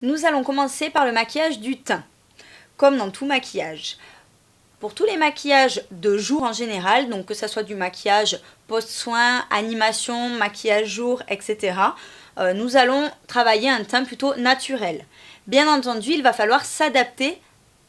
Nous allons commencer par le maquillage du teint, comme dans tout maquillage. Pour tous les maquillages de jour en général, donc que ce soit du maquillage post-soin, animation, maquillage jour, etc., nous allons travailler un teint plutôt naturel. Bien entendu, il va falloir s'adapter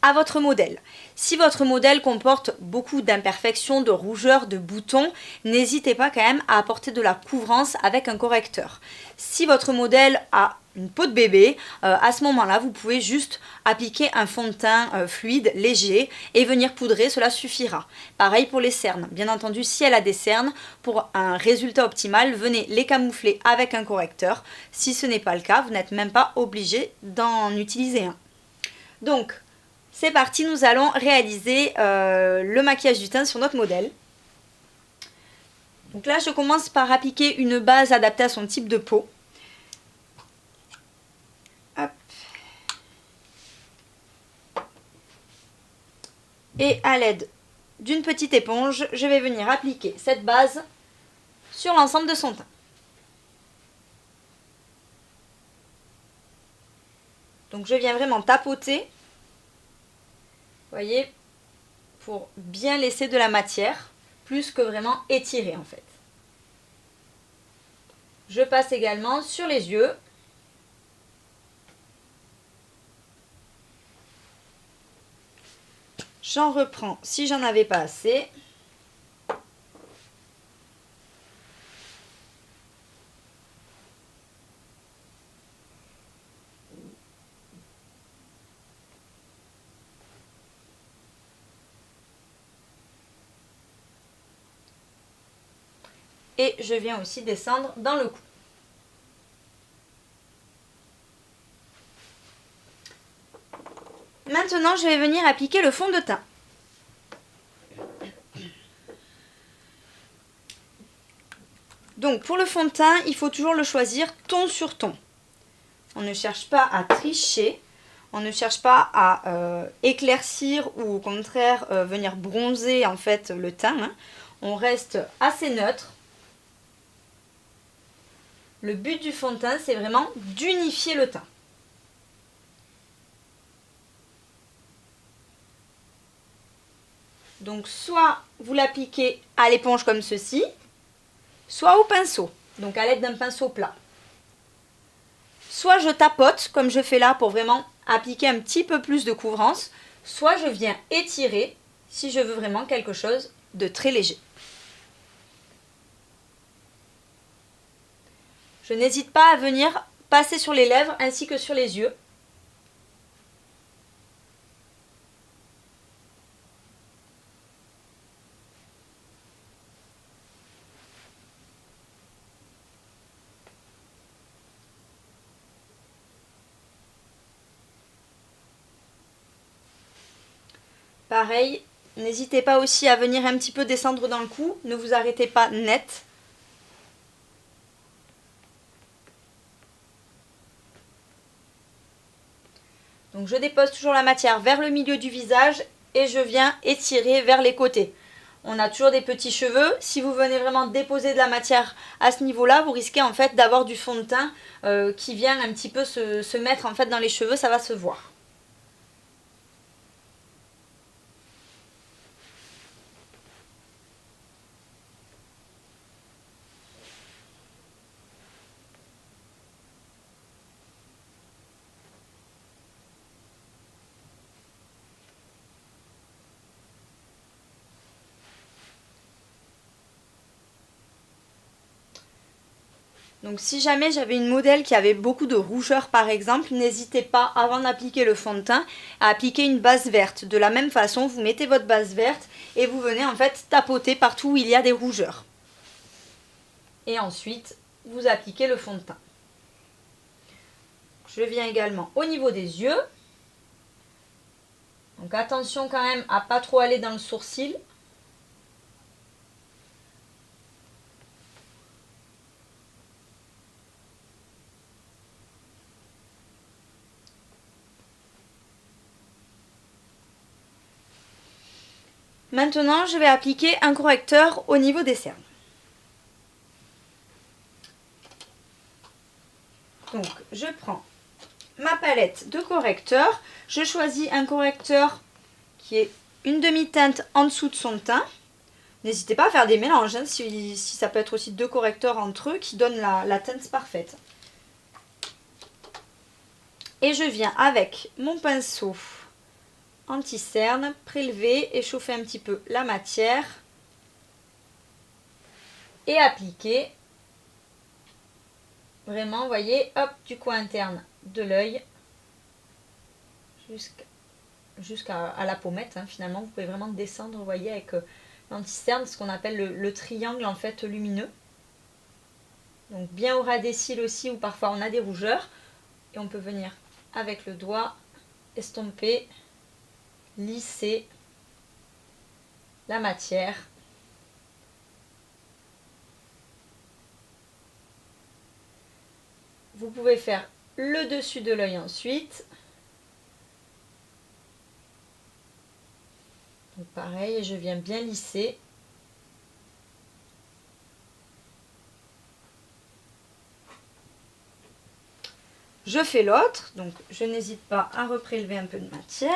à votre modèle. Si votre modèle comporte beaucoup d'imperfections, de rougeurs, de boutons, n'hésitez pas quand même à apporter de la couvrance avec un correcteur. Si votre modèle a une peau de bébé, à ce moment-là, vous pouvez juste appliquer un fond de teint fluide, léger, et venir poudrer, cela suffira. Pareil pour les cernes. Bien entendu, si elle a des cernes, pour un résultat optimal, venez les camoufler avec un correcteur. Si ce n'est pas le cas, vous n'êtes même pas obligé d'en utiliser un. Donc, c'est parti, nous allons réaliser le maquillage du teint sur notre modèle. Donc là, je commence par appliquer une base adaptée à son type de peau. Hop. Et à l'aide d'une petite éponge, je vais venir appliquer cette base sur l'ensemble de son teint. Donc je viens vraiment tapoter, vous voyez, pour bien laisser de la matière, plus que vraiment étirer en fait. Je passe également sur les yeux. J'en reprends si j'en avais pas assez. Et je viens aussi descendre dans le cou. Maintenant, je vais venir appliquer le fond de teint. Donc, pour le fond de teint, il faut toujours le choisir ton sur ton. On ne cherche pas à tricher, on ne cherche pas à éclaircir ou au contraire venir bronzer en fait le teint. Hein. On reste assez neutre. Le but du fond de teint, c'est vraiment d'unifier le teint. Donc soit vous l'appliquez à l'éponge comme ceci, soit au pinceau, donc à l'aide d'un pinceau plat. Soit je tapote comme je fais là pour vraiment appliquer un petit peu plus de couvrance, soit je viens étirer si je veux vraiment quelque chose de très léger. Je n'hésite pas à venir passer sur les lèvres ainsi que sur les yeux. Pareil, n'hésitez pas aussi à venir un petit peu descendre dans le cou, ne vous arrêtez pas net. Donc je dépose toujours la matière vers le milieu du visage et je viens étirer vers les côtés. On a toujours des petits cheveux, si vous venez vraiment déposer de la matière à ce niveau-là, vous risquez en fait d'avoir du fond de teint qui vient un petit peu se mettre en fait dans les cheveux, ça va se voir. Donc si jamais j'avais une modèle qui avait beaucoup de rougeur par exemple, n'hésitez pas avant d'appliquer le fond de teint à appliquer une base verte. De la même façon, vous mettez votre base verte et vous venez en fait tapoter partout où il y a des rougeurs. Et ensuite, vous appliquez le fond de teint. Je viens également au niveau des yeux. Donc attention quand même à pas trop aller dans le sourcil. Maintenant, je vais appliquer un correcteur au niveau des cernes. Donc, je prends ma palette de correcteurs. Je choisis un correcteur qui est une demi-teinte en dessous de son teint. N'hésitez pas à faire des mélanges, hein, si ça peut être aussi 2 correcteurs entre eux qui donnent la teinte parfaite. Et je viens avec mon pinceau anti-cerne prélever, échauffer un petit peu la matière et appliquer vraiment, vous voyez, hop, du coin interne de l'œil jusqu'à la pommette, hein, finalement. Vous pouvez vraiment descendre, vous voyez, avec l'anti-cerne, ce qu'on appelle le triangle en fait lumineux. Donc bien au ras des cils aussi, où parfois on a des rougeurs. Et on peut venir avec le doigt estomper, lisser la matière. Vous pouvez faire le dessus de l'œil ensuite. Donc pareil, je viens bien lisser. Je fais l'autre, donc je n'hésite pas à reprélever un peu de matière.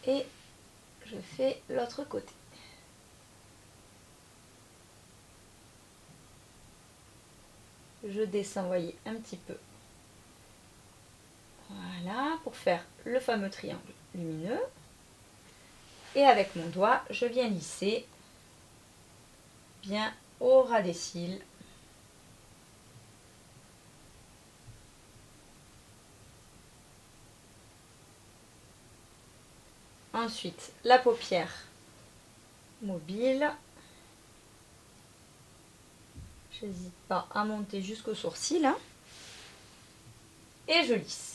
Et je fais l'autre côté. Je descends, vous voyez, un petit peu. Voilà, pour faire le fameux triangle lumineux. Et avec mon doigt, je viens lisser bien au ras des cils. Ensuite, la paupière mobile. Je n'hésite pas à monter jusqu'au sourcil. Hein. Et je lisse.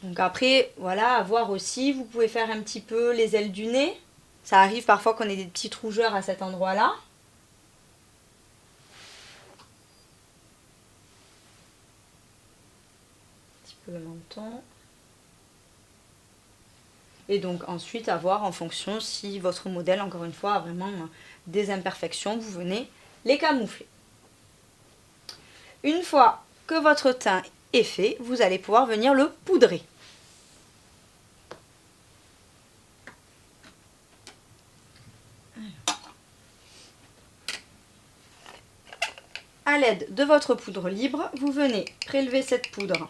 Donc après, voilà, à voir aussi, vous pouvez faire un petit peu les ailes du nez. Ça arrive parfois qu'on ait des petites rougeurs à cet endroit-là. Un petit peu le menton. Et donc ensuite à voir en fonction si votre modèle, encore une fois, a vraiment des imperfections, vous venez les camoufler. Une fois que votre teint est fait, vous allez pouvoir venir le poudrer. À l'aide de votre poudre libre, vous venez prélever cette poudre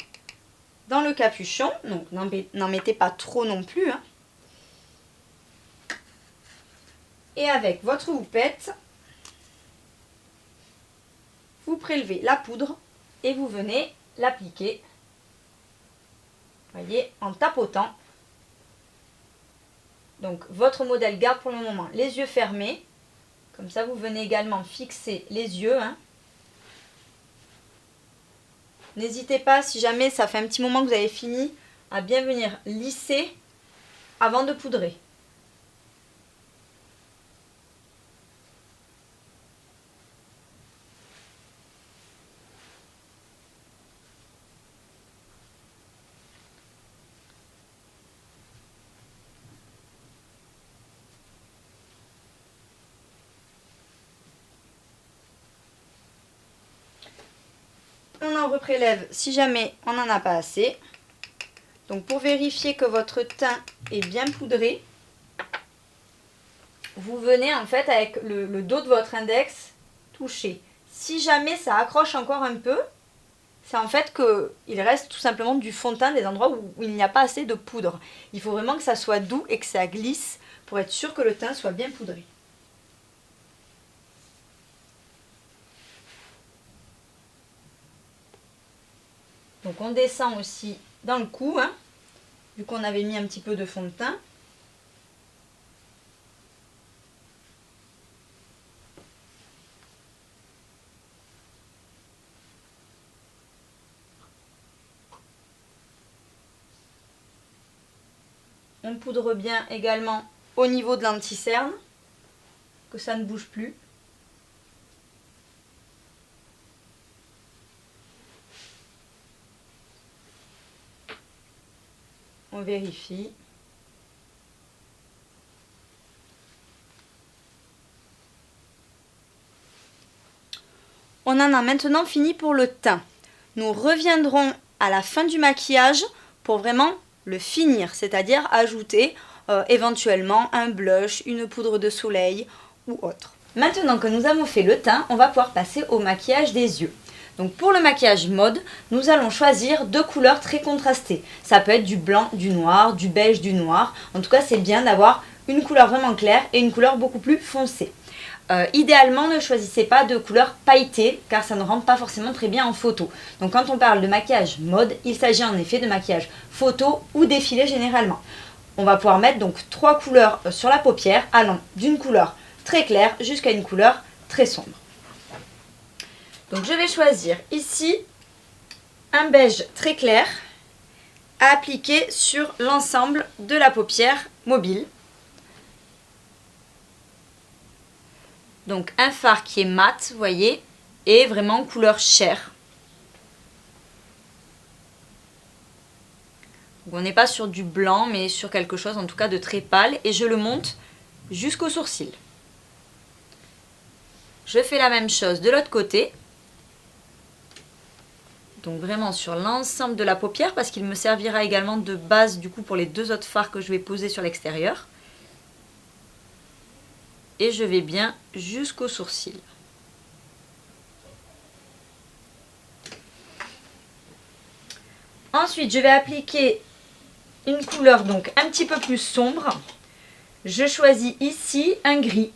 dans le capuchon. Donc n'en mettez pas trop non plus. Hein. Et avec votre houppette, vous prélevez la poudre et vous venez l'appliquer, voyez, en tapotant. Donc votre modèle garde pour le moment les yeux fermés. Comme ça, vous venez également fixer les yeux. Hein. N'hésitez pas, si jamais ça fait un petit moment que vous avez fini, à bien venir lisser avant de poudrer. On en reprélève si jamais on n'en a pas assez. Donc pour vérifier que votre teint est bien poudré, vous venez en fait avec le dos de votre index toucher. Si jamais ça accroche encore un peu, c'est en fait qu'il reste tout simplement du fond de teint des endroits où il n'y a pas assez de poudre. Il faut vraiment que ça soit doux et que ça glisse pour être sûr que le teint soit bien poudré. Donc on descend aussi dans le cou, hein, vu qu'on avait mis un petit peu de fond de teint. On poudre bien également au niveau de l'anti-cerne, que ça ne bouge plus. On vérifie. On en a maintenant fini pour le teint. Nous reviendrons à la fin du maquillage pour vraiment le finir, c'est-à-dire ajouter éventuellement un blush, une poudre de soleil ou autre. Maintenant que nous avons fait le teint, on va pouvoir passer au maquillage des yeux. Donc pour le maquillage mode, nous allons choisir deux couleurs très contrastées. Ça peut être du blanc, du noir, du beige, du noir. En tout cas, c'est bien d'avoir une couleur vraiment claire et une couleur beaucoup plus foncée. Idéalement, ne choisissez pas de couleur pailletée car ça ne rend pas forcément très bien en photo. Donc quand on parle de maquillage mode, il s'agit en effet de maquillage photo ou défilé généralement. On va pouvoir mettre donc 3 couleurs sur la paupière allant d'une couleur très claire jusqu'à une couleur très sombre. Donc je vais choisir ici un beige très clair à appliquer sur l'ensemble de la paupière mobile. Donc un fard qui est mat, vous voyez, et vraiment couleur chair. Donc on n'est pas sur du blanc, mais sur quelque chose en tout cas de très pâle. Et je le monte jusqu'au sourcil. Je fais la même chose de l'autre côté. Donc vraiment sur l'ensemble de la paupière, parce qu'il me servira également de base du coup pour les deux autres fards que je vais poser sur l'extérieur. Et je vais bien jusqu'au sourcil. Ensuite, je vais appliquer une couleur donc un petit peu plus sombre. Je choisis ici un gris.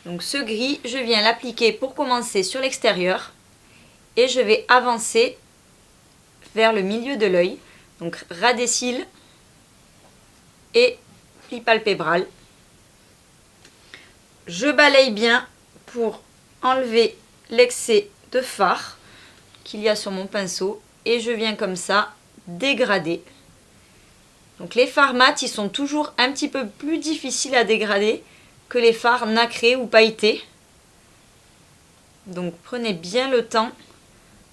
Donc ce gris, je viens l'appliquer pour commencer sur l'extérieur et je vais avancer vers le milieu de l'œil, donc ras des cils et pli palpébral. Je balaye bien pour enlever l'excès de fard qu'il y a sur mon pinceau et je viens comme ça dégrader. Donc les fards mat, ils sont toujours un petit peu plus difficiles à dégrader que les fards nacrés ou pailletés. Donc prenez bien le temps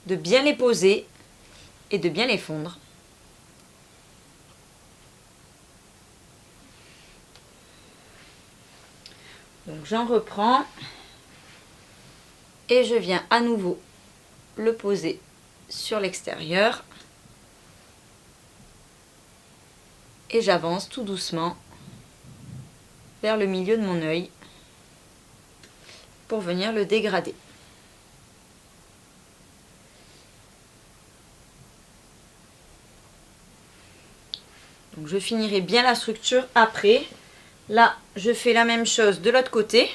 de bien les poser et de bien les fondre. Donc j'en reprends et je viens à nouveau le poser sur l'extérieur et j'avance tout doucement vers le milieu de mon œil pour venir le dégrader. Donc je finirai bien la structure après. Là, je fais la même chose de l'autre côté.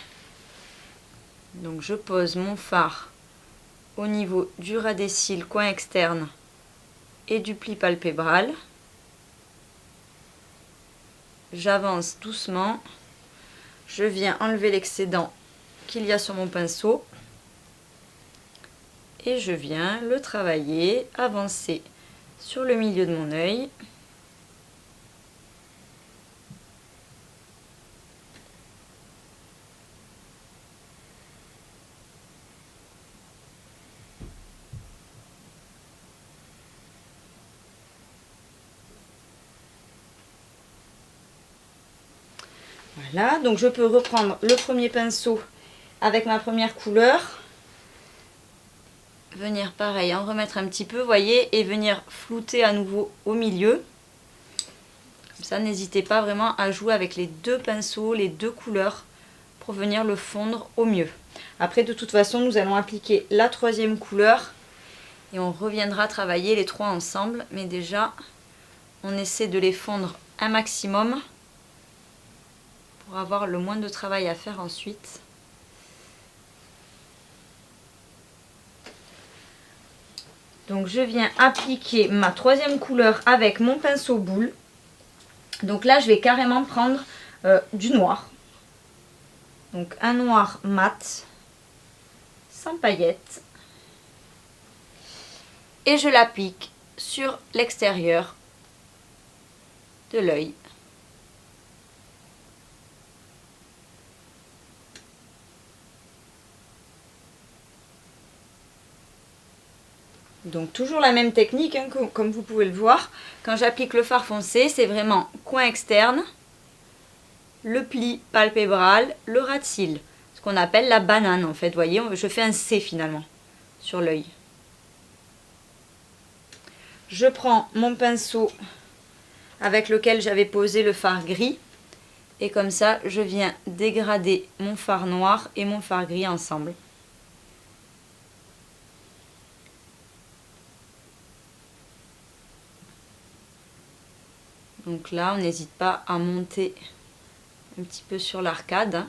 Donc je pose mon fard au niveau du ras des cils, coin externe et du pli palpébral. J'avance doucement. Je viens enlever l'excédent qu'il y a sur mon pinceau. Et je viens le travailler, avancer sur le milieu de mon œil. Voilà, donc je peux reprendre le premier pinceau avec ma première couleur. Venir pareil, en remettre un petit peu, vous voyez, et venir flouter à nouveau au milieu. Comme ça, n'hésitez pas vraiment à jouer avec les deux pinceaux, les deux couleurs, pour venir le fondre au mieux. Après, de toute façon, nous allons appliquer la troisième couleur et on reviendra travailler les trois ensemble. Mais déjà, on essaie de les fondre un maximum pour avoir le moins de travail à faire ensuite. Donc je viens appliquer ma troisième couleur avec mon pinceau boule. Donc là je vais carrément prendre du noir. Donc un noir mat, sans paillettes. Et je l'applique sur l'extérieur de l'œil. Donc toujours la même technique, hein, comme vous pouvez le voir. Quand j'applique le fard foncé, c'est vraiment coin externe, le pli palpébral, le ras de cils. Ce qu'on appelle la banane en fait. Vous voyez, je fais un C finalement sur l'œil. Je prends mon pinceau avec lequel j'avais posé le fard gris. Et comme ça, je viens dégrader mon fard noir et mon fard gris ensemble. Donc là, on n'hésite pas à monter un petit peu sur l'arcade, hein,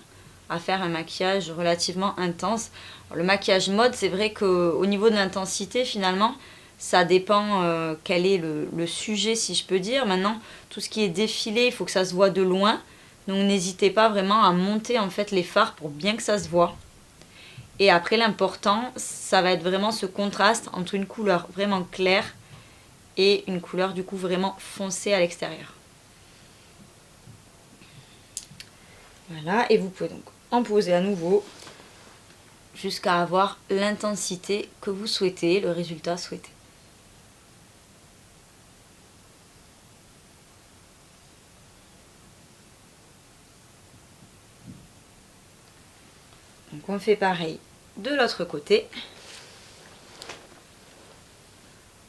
à faire un maquillage relativement intense. Alors, le maquillage mode, c'est vrai qu'au niveau de l'intensité, finalement, ça dépend quel est le sujet, si je peux dire. Maintenant, tout ce qui est défilé, il faut que ça se voit de loin. Donc n'hésitez pas vraiment à monter en fait les fards pour bien que ça se voit. Et après, l'important, ça va être vraiment ce contraste entre une couleur vraiment claire et une couleur du coup vraiment foncée à l'extérieur. Voilà, et vous pouvez donc en poser à nouveau jusqu'à avoir l'intensité que vous souhaitez, le résultat souhaité. Donc on fait pareil de l'autre côté.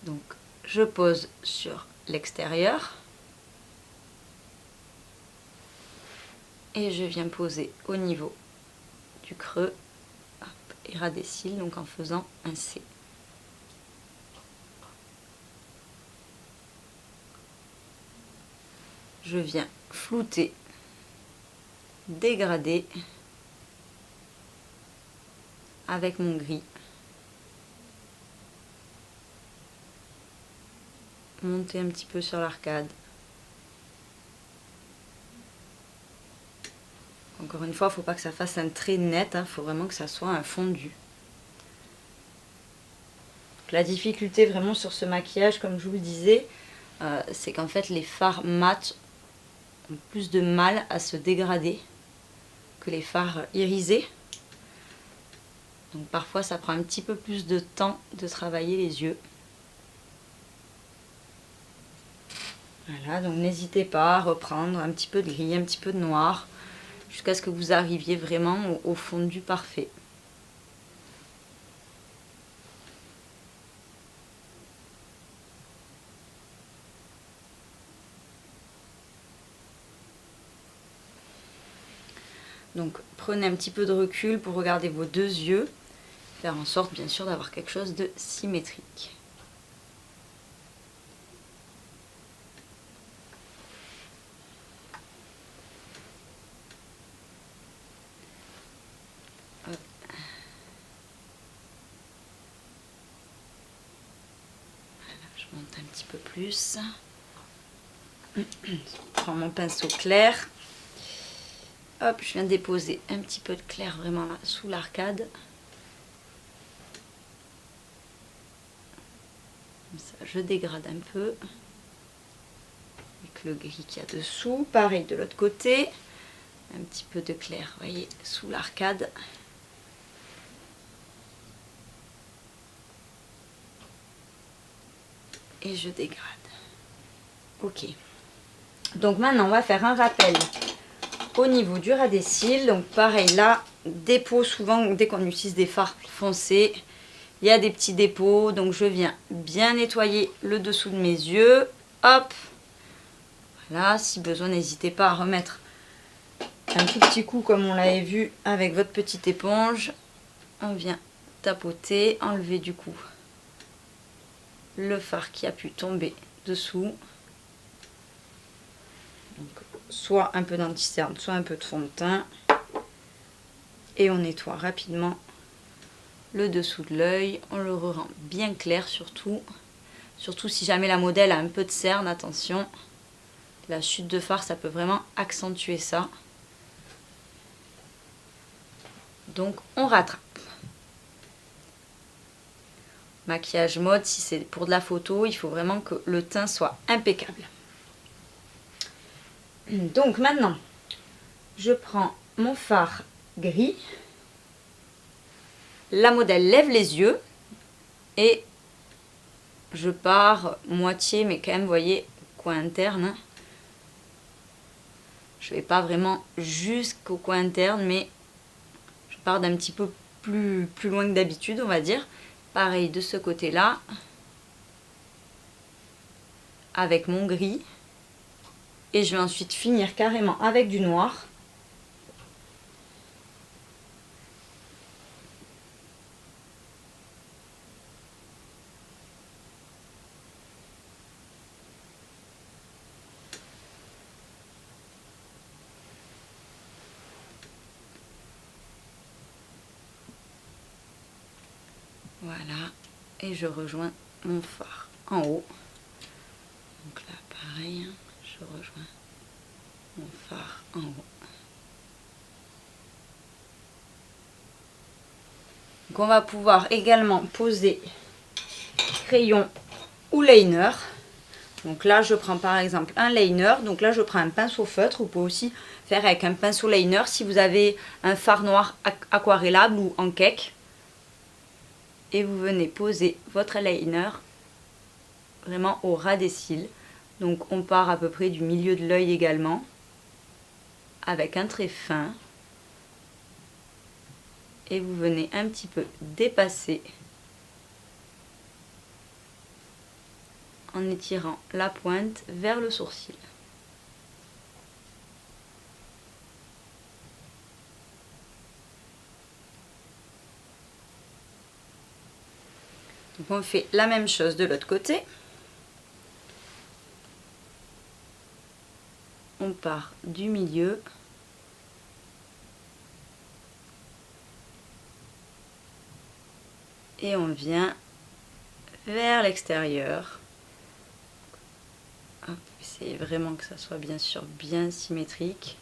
Donc je pose sur l'extérieur et je viens poser au niveau du creux, hop, et ras des cils, donc en faisant un C. Je viens flouter, dégrader avec mon gris, monter un petit peu sur l'arcade. Encore une fois, il ne faut pas que ça fasse un trait net, il faut vraiment que ça soit un fondu. Donc, la difficulté vraiment sur ce maquillage, comme je vous le disais, c'est qu'en fait les fards mat ont plus de mal à se dégrader que les fards irisés. Donc parfois ça prend un petit peu plus de temps de travailler les yeux. Voilà, donc n'hésitez pas à reprendre un petit peu de gris, un petit peu de noir, jusqu'à ce que vous arriviez vraiment au fondu parfait. Donc prenez un petit peu de recul pour regarder vos deux yeux, faire en sorte bien sûr d'avoir quelque chose de symétrique. Hop. Voilà, je monte un petit peu plus. Je prends mon pinceau clair. Hop, je viens déposer un petit peu de clair vraiment là sous l'arcade. Comme ça, je dégrade un peu avec le gris qu'il y a dessous. Pareil de l'autre côté, un petit peu de clair, vous voyez, sous l'arcade. Et je dégrade. Ok. Donc maintenant, on va faire un rappel au niveau du ras des cils. Donc pareil, là, dépôt souvent, dès qu'on utilise des fards foncés, il y a des petits dépôts. Donc je viens bien nettoyer le dessous de mes yeux. Hop. Voilà, si besoin, n'hésitez pas à remettre un tout petit coup comme on l'avait vu avec votre petite éponge. On vient tapoter, enlever du coup le fard qui a pu tomber dessous. Donc, soit un peu d'anti-cerne, soit un peu de fond de teint. Et on nettoie rapidement le dessous de l'œil. On le rend bien clair surtout. Surtout si jamais la modèle a un peu de cerne, attention. La chute de fard, ça peut vraiment accentuer ça. Donc on rattrape. Maquillage mode, si c'est pour de la photo, il faut vraiment que le teint soit impeccable. Donc maintenant, je prends mon fard gris. La modèle lève les yeux et je pars moitié, mais quand même, vous voyez, coin interne. Je ne vais pas vraiment jusqu'au coin interne, mais je pars d'un petit peu plus loin que d'habitude, on va dire. Pareil de ce côté-là, avec mon gris. Et je vais ensuite finir carrément avec du noir. Voilà, et je rejoins mon phare en haut. Donc là, pareil, je rejoins mon phare en haut. Donc on va pouvoir également poser crayon ou liner. Donc là, je prends par exemple un liner. Donc là, je prends un pinceau feutre. Vous pouvez aussi faire avec un pinceau liner si vous avez un fard noir aquarellable ou en cake. Et vous venez poser votre liner vraiment au ras des cils. Donc on part à peu près du milieu de l'œil également, avec un trait fin. Et vous venez un petit peu dépasser en étirant la pointe vers le sourcil. Donc on fait la même chose de l'autre côté. On part du milieu. Et on vient vers l'extérieur. Essayez vraiment que ça soit bien sûr bien symétrique.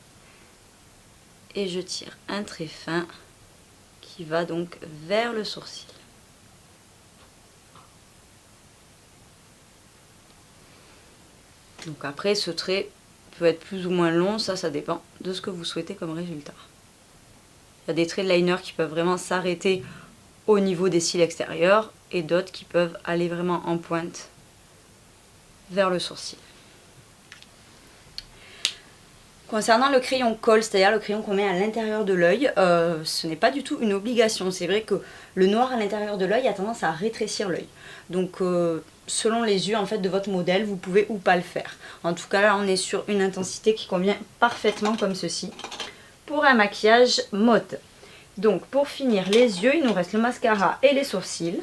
Et je tire un trait fin qui va donc vers le sourcil. Donc après, ce trait peut être plus ou moins long, ça dépend de ce que vous souhaitez comme résultat. Il y a des traits de liner qui peuvent vraiment s'arrêter au niveau des cils extérieurs et d'autres qui peuvent aller vraiment en pointe vers le sourcil. Concernant le crayon colle, c'est-à-dire le crayon qu'on met à l'intérieur de l'œil, ce n'est pas du tout une obligation. C'est vrai que le noir à l'intérieur de l'œil a tendance à rétrécir l'œil. Donc selon les yeux en fait de votre modèle, vous pouvez ou pas le faire. En tout cas là on est sur une intensité qui convient parfaitement comme ceci pour un maquillage mode. Donc pour finir les yeux, il nous reste le mascara et les sourcils.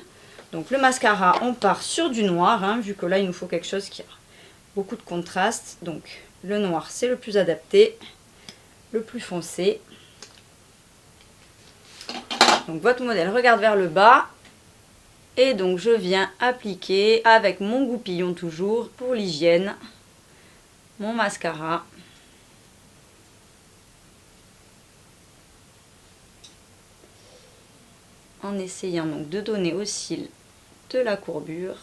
Donc le mascara, on part sur du noir, hein, vu que là il nous faut quelque chose qui a beaucoup de contraste. Donc le noir c'est le plus adapté, le plus foncé. Donc votre modèle regarde vers le bas. Et donc je viens appliquer avec mon goupillon toujours pour l'hygiène mon mascara. En essayant donc de donner au cil de la courbure.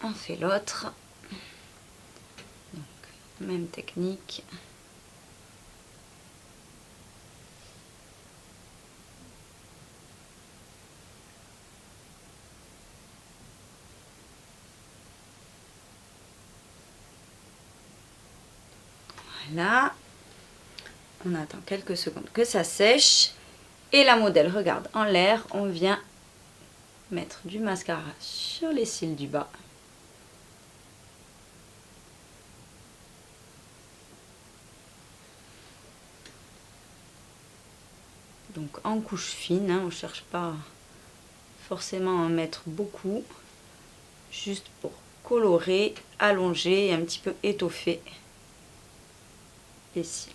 On fait l'autre. Donc même technique. Voilà, on attend quelques secondes que ça sèche et la modèle regarde en l'air. On vient mettre du mascara sur les cils du bas. Donc en couche fine, hein, on ne cherche pas forcément à en mettre beaucoup, juste pour colorer, allonger et un petit peu étoffer les cils.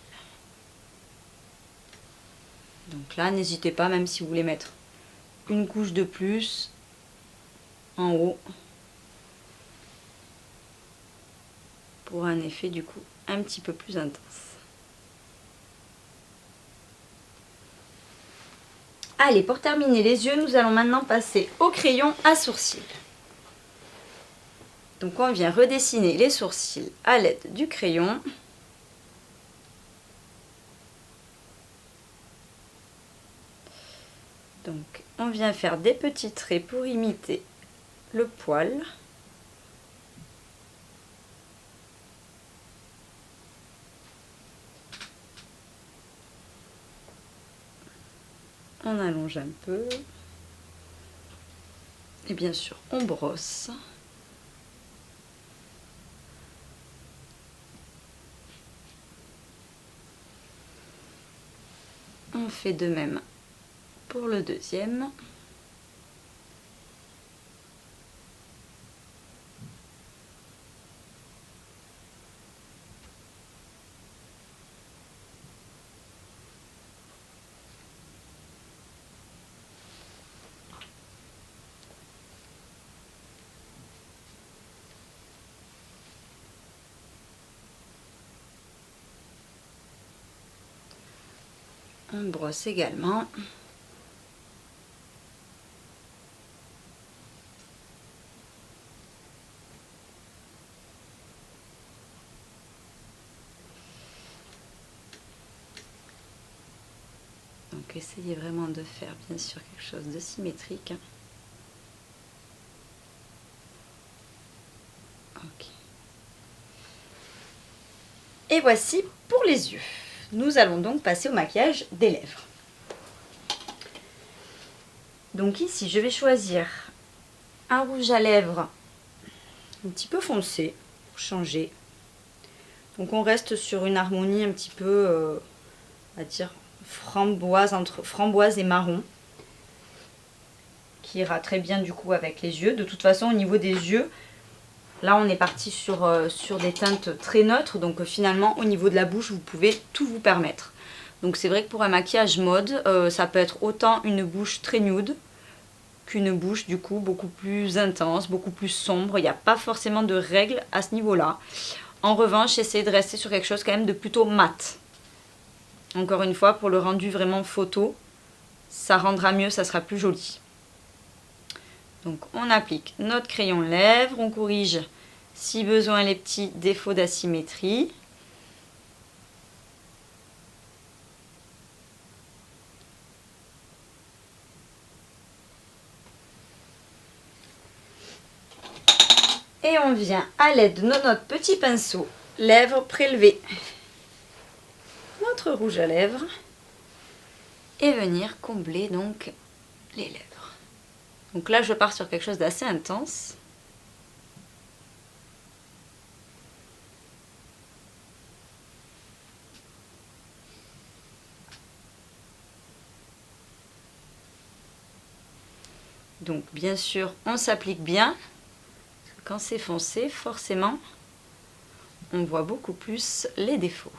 Donc là, n'hésitez pas, même si vous voulez mettre une couche de plus en haut, pour un effet du coup un petit peu plus intense. Allez, pour terminer les yeux, nous allons maintenant passer au crayon à sourcils. Donc on vient redessiner les sourcils à l'aide du crayon. Donc on vient faire des petits traits pour imiter le poil. On allonge un peu. Et bien sûr, on brosse. On fait de même pour le deuxième. On brosse également. Donc essayez vraiment de faire bien sûr quelque chose de symétrique. Ok. Et voici pour les yeux. Nous allons donc passer au maquillage des lèvres. Donc ici, je vais choisir un rouge à lèvres un petit peu foncé pour changer. Donc on reste sur une harmonie un petit peu, on va dire, framboise, entre framboise et marron, qui ira très bien du coup avec les yeux. De toute façon, au niveau des yeux, là on est parti sur des teintes très neutres, donc finalement au niveau de la bouche vous pouvez tout vous permettre. Donc c'est vrai que pour un maquillage mode, ça peut être autant une bouche très nude qu'une bouche du coup beaucoup plus intense, beaucoup plus sombre. Il n'y a pas forcément de règles à ce niveau là. En revanche, essayez de rester sur quelque chose quand même de plutôt mat. Encore une fois, pour le rendu vraiment photo, ça rendra mieux, ça sera plus joli. Donc on applique notre crayon lèvres, on corrige si besoin les petits défauts d'asymétrie. Et on vient à l'aide de notre petit pinceau lèvres prélever notre rouge à lèvres et venir combler donc les lèvres. Donc là je pars sur quelque chose d'assez intense. Donc bien sûr on s'applique bien. Quand c'est foncé, forcément, on voit beaucoup plus les défauts.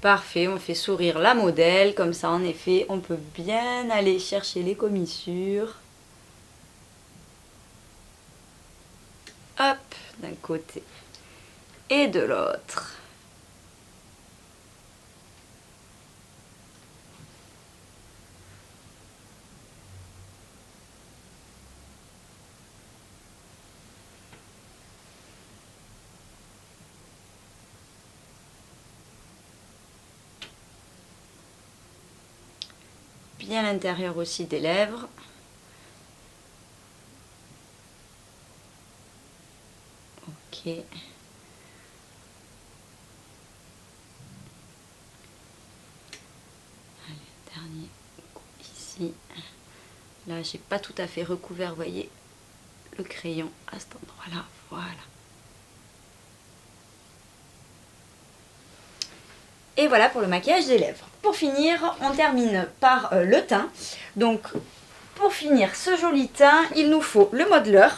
Parfait, on fait sourire la modèle, comme ça en effet, on peut bien aller chercher les commissures. Hop, d'un côté et de l'autre. Bien l'intérieur aussi des lèvres. Ok. Allez, dernier coup ici. Là, j'ai pas tout à fait recouvert, vous voyez, le crayon à cet endroit-là. Voilà. Et voilà pour le maquillage des lèvres. Pour finir, on termine par le teint. Donc, pour finir ce joli teint, il nous faut le modeler.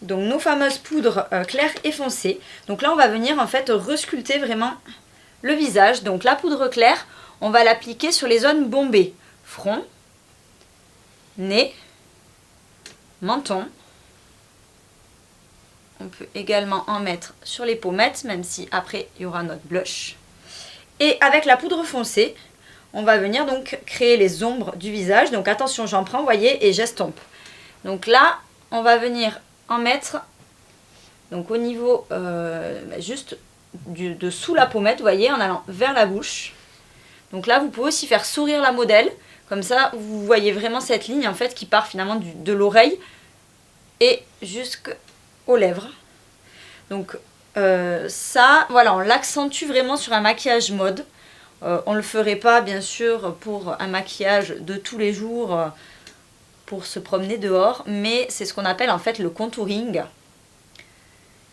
Donc, nos fameuses poudres claires et foncées. Donc là, on va venir en fait resculpter vraiment le visage. Donc, la poudre claire, on va l'appliquer sur les zones bombées. Front, nez, menton. On peut également en mettre sur les pommettes, même si après, il y aura notre blush. Et avec la poudre foncée, on va venir donc créer les ombres du visage. Donc attention, j'en prends, vous voyez, et j'estompe. Donc là, on va venir en mettre donc au niveau juste de sous la pommette, vous voyez, en allant vers la bouche. Donc là, vous pouvez aussi faire sourire la modèle. Comme ça, vous voyez vraiment cette ligne en fait qui part finalement de l'oreille et jusqu'aux lèvres. Donc ça, voilà, on l'accentue vraiment sur un maquillage mode. On ne le ferait pas bien sûr pour un maquillage de tous les jours pour se promener dehors, mais c'est ce qu'on appelle en fait le contouring.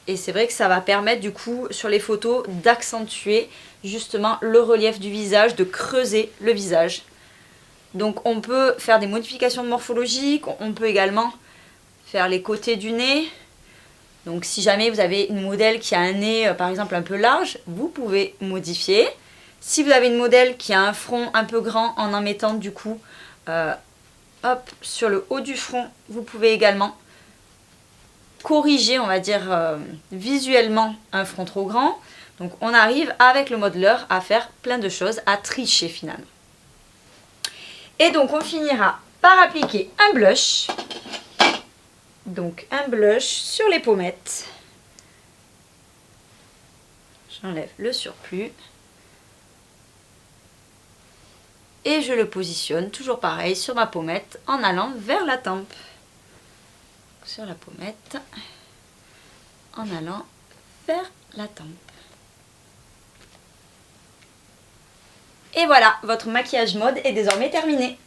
Et c'est vrai que ça va permettre du coup sur les photos d'accentuer justement le relief du visage, de creuser le visage. Donc on peut faire des modifications morphologiques, on peut également faire les côtés du nez. Donc si jamais vous avez une modèle qui a un nez par exemple un peu large, vous pouvez modifier. Si vous avez une modèle qui a un front un peu grand en mettant du coup hop, sur le haut du front, vous pouvez également corriger, on va dire, visuellement un front trop grand. Donc on arrive avec le modeler à faire plein de choses, à tricher finalement. Et donc on finira par appliquer un blush. Donc un blush sur les pommettes. J'enlève le surplus. Et je le positionne toujours pareil sur ma pommette en allant vers la tempe. Sur la pommette en allant vers la tempe. Et voilà, votre maquillage mode est désormais terminé.